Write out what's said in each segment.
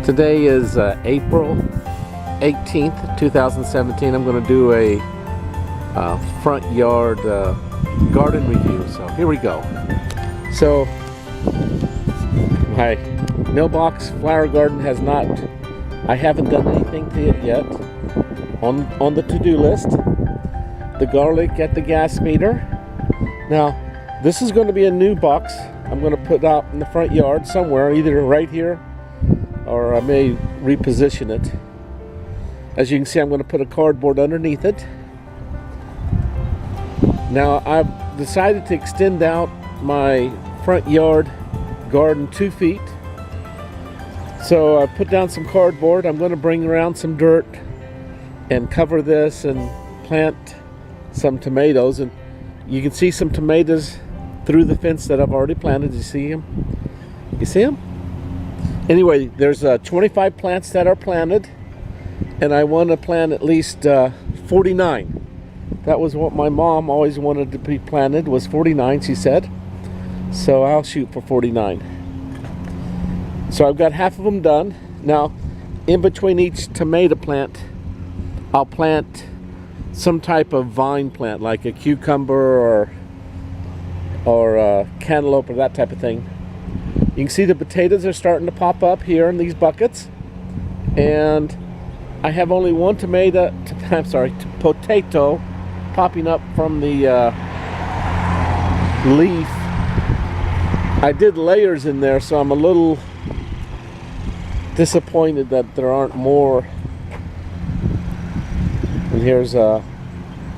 Today is April 18th, 2017. I'm going to do a front yard garden review. So here we go. So my mailbox flower garden has not, I haven't done anything to it yet. On the to-do list, the garlic at the gas meter. Now this is going to be a new box I'm going to put out in the front yard somewhere, either right here or I may reposition it. As you can see, I'm going to put a cardboard underneath it. Now I've decided to extend out my front yard garden 2 feet. So I put down some cardboard. I'm going to bring around some dirt and cover this and plant some tomatoes. And you can see some tomatoes through the fence that I've already planted. You see them? You see them? Anyway, there's 25 plants that are planted, and I want to plant at least 49. That was what my mom always wanted to be planted, was 49, she said. So I'll shoot for 49. So I've got half of them done. Now, in between each tomato plant, I'll plant some type of vine plant, like a cucumber or a cantaloupe or that type of thing. You can see the potatoes are starting to pop up here in these buckets, and I have only one potato popping up from the leaf. I did layers in there, so I'm a little disappointed that there aren't more. And here's a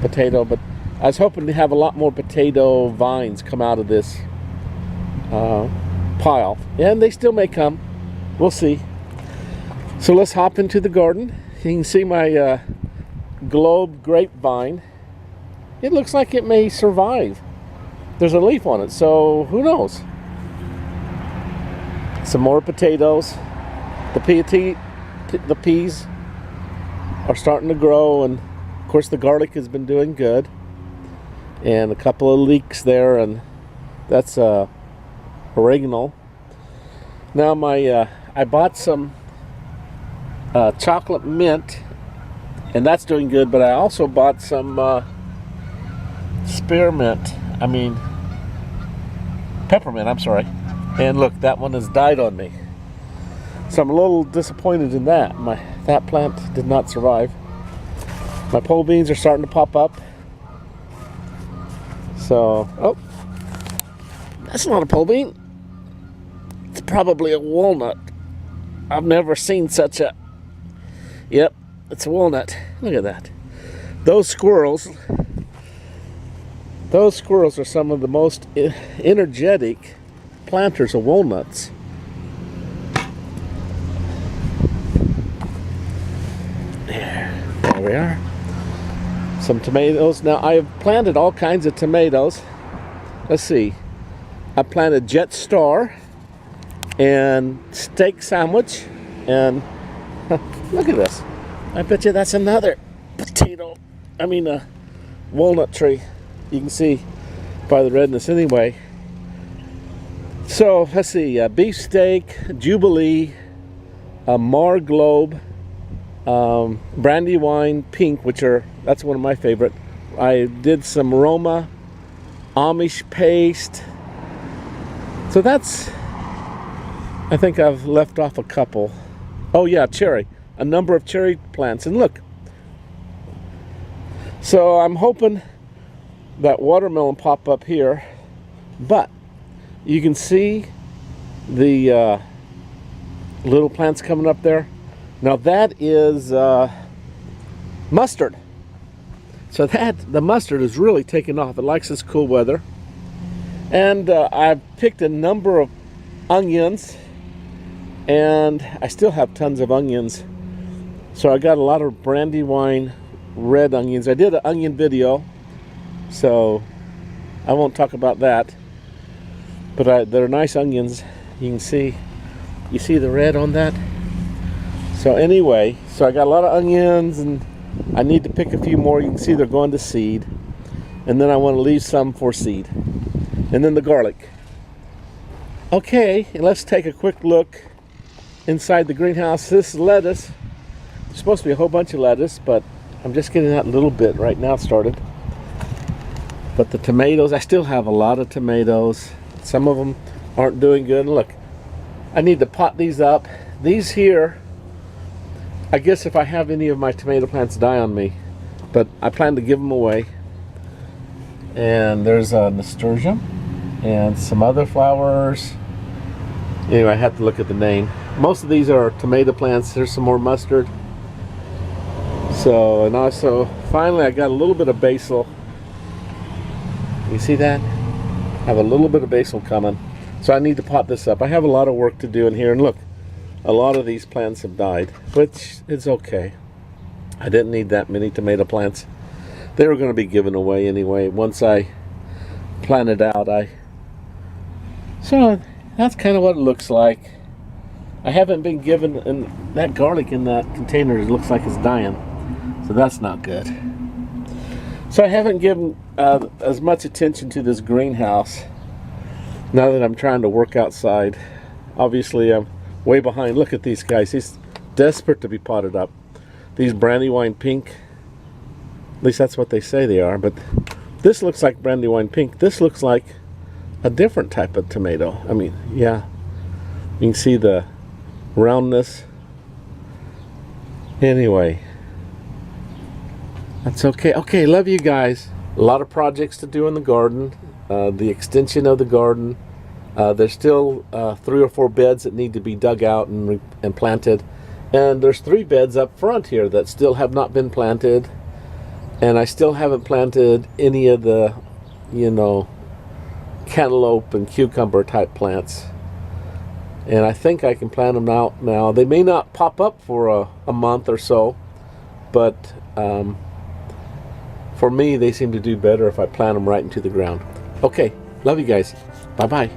potato, but I was hoping to have a lot more potato vines come out of this pile, and they still may come. We'll see. So let's hop into the garden. You can see my globe grapevine. It looks like it may survive. There's a leaf on it, so who knows. Some more potatoes. The peas are starting to grow, and of course the garlic has been doing good. And a couple of leeks there, and that's oregano. Now I bought some chocolate mint, and that's doing good, but I also bought some peppermint, I'm sorry. And look, that one has died on me. So I'm a little disappointed in that. That plant did not survive. My pole beans are starting to pop up. So, oh, that's not a pole bean. It's probably a walnut. I've never seen such a, yep, it's a walnut. Look at that. Those squirrels are some of the most energetic planters of walnuts. There we are. Some tomatoes. Now I have planted all kinds of tomatoes. Let's see. I planted Jet Star and Steak Sandwich, and look at this. I bet you that's another walnut tree. You can see by the redness anyway. So let's see, beefsteak, Jubilee, Marglobe, Brandywine pink, that's one of my favorite. I did some Roma, Amish paste. So that's, I think I've left off a couple. Oh yeah, cherry, a number of cherry plants, and look. So I'm hoping that watermelon pop up here, but you can see the little plants coming up there. Now that is mustard. So the mustard is really taking off. It likes this cool weather. And I've picked a number of onions, and I still have tons of onions. So I got a lot of Brandywine red onions. I did an onion video, so I won't talk about that. But they're nice onions. You see the red on that? So anyway, so I got a lot of onions, and I need to pick a few more. You can see they're going to seed. And then I want to leave some for seed. And then the garlic. Okay, let's take a quick look inside the greenhouse. This lettuce, there's supposed to be a whole bunch of lettuce, but I'm just getting that little bit right now started. But the tomatoes, I still have a lot of tomatoes. Some of them aren't doing good. Look, I need to pot these up. These here, I guess if I have any of my tomato plants die on me, but I plan to give them away. And there's a nasturtium and some other flowers. Anyway, I have to look at the name. Most of these are tomato plants. There's some more mustard. So, and also, finally I got a little bit of basil. You see that? I have a little bit of basil coming. So I need to pot this up. I have a lot of work to do in here. And look, a lot of these plants have died, which is okay. I didn't need that many tomato plants. They were going to be given away anyway. Once I planted out, so that's kind of what it looks like. I haven't been given, and that garlic in that container looks like it's dying. So that's not good. So I haven't given as much attention to this greenhouse now that I'm trying to work outside. Obviously I'm way behind. Look at these guys. He's desperate to be potted up. These Brandywine pink, at least that's what they say they are, but this looks like Brandywine pink. This looks like a different type of tomato. I mean, yeah, you can see the roundness. Anyway, that's okay. Okay, love you guys. A lot of projects to do in the garden. The extension of the garden. There's still 3 or 4 beds that need to be dug out and planted. And there's 3 beds up front here that still have not been planted. And I still haven't planted any of the, you know, cantaloupe and cucumber type plants. And I think I can plant them out now. They may not pop up for a month or so, but for me, they seem to do better if I plant them right into the ground. Okay, love you guys. Bye-bye.